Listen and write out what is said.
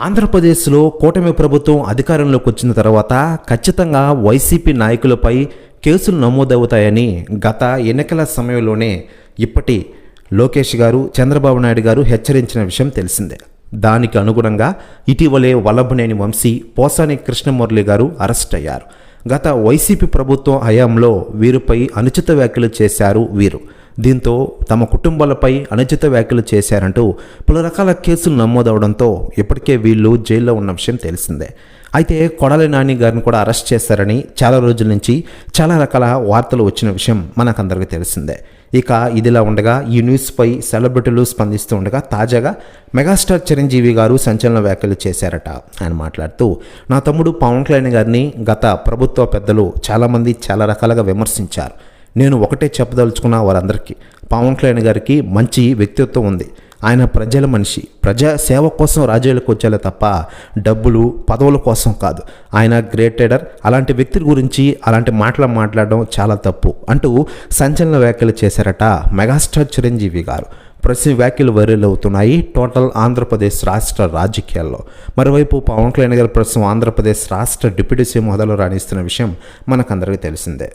ఆంధ్రప్రదేశ్లో కూటమి ప్రభుత్వం అధికారంలోకి వచ్చిన తర్వాత ఖచ్చితంగా వైసీపీ నాయకులపై కేసులు నమోదవుతాయని గత ఎన్నికల సమయంలోనే ఇప్పటి లోకేష్ గారు, చంద్రబాబు నాయుడు గారు హెచ్చరించిన విషయం తెలిసిందే. దానికి అనుగుణంగా ఇటీవలే వల్లభనేని వంశీ, పోసాని కృష్ణమురళి గారు అరెస్ట్ అయ్యారు. గత వైసీపీ ప్రభుత్వం హయాంలో వీరిపై అనుచిత వ్యాఖ్యలు చేశారు వీరు. దీంతో తమ కుటుంబాలపై అనుచిత వ్యాఖ్యలు చేశారంటూ పలు రకాల కేసులు నమోదవడంతో ఇప్పటికే వీళ్ళు జైల్లో ఉన్న విషయం తెలిసిందే. అయితే కొడాలి నాని గారిని కూడా అరెస్ట్ చేశారని చాలా రోజుల నుంచి చాలా రకాల వార్తలు వచ్చిన విషయం మనకందరికీ తెలిసిందే. ఇక ఇదిలా ఉండగా ఈ న్యూస్పై సెలబ్రిటీలు స్పందిస్తూ ఉండగా తాజాగా మెగాస్టార్ చిరంజీవి గారు సంచలన వ్యాఖ్యలు చేశారట. ఆయన మాట్లాడుతూ, నా తమ్ముడు పవన్ కళ్యాణ్ గారిని గత ప్రభుత్వ పెద్దలు చాలామంది చాలా రకాలుగా విమర్శించారు. నేను ఒకటే చెప్పదలుచుకున్న వారందరికీ, పవన్ కళ్యాణ్ గారికి మంచి వ్యక్తిత్వం ఉంది. ఆయన ప్రజల మనిషి, ప్రజా సేవ కోసం రాజకీయాలకు వచ్చేలే తప్ప డబ్బులు పదవుల కోసం కాదు. ఆయన గ్రేట్ లీడర్. అలాంటి వ్యక్తి గురించి అలాంటి మాటలు మాట్లాడడం చాలా తప్పు అంటూ సంచలన వ్యాఖ్యలు చేశారట మెగాస్టార్ చిరంజీవి గారు. ప్రతి వ్యాఖ్యలు వైరల్ అవుతున్నాయి టోటల్ ఆంధ్రప్రదేశ్ రాష్ట్ర రాజకీయాల్లో. మరోవైపు పవన్ కళ్యాణ్ గారు ప్రస్తుతం ఆంధ్రప్రదేశ్ రాష్ట్ర డిప్యూటీ సీఎం హోదాలో రాణిస్తున్న విషయం మనకందరికీ తెలిసిందే.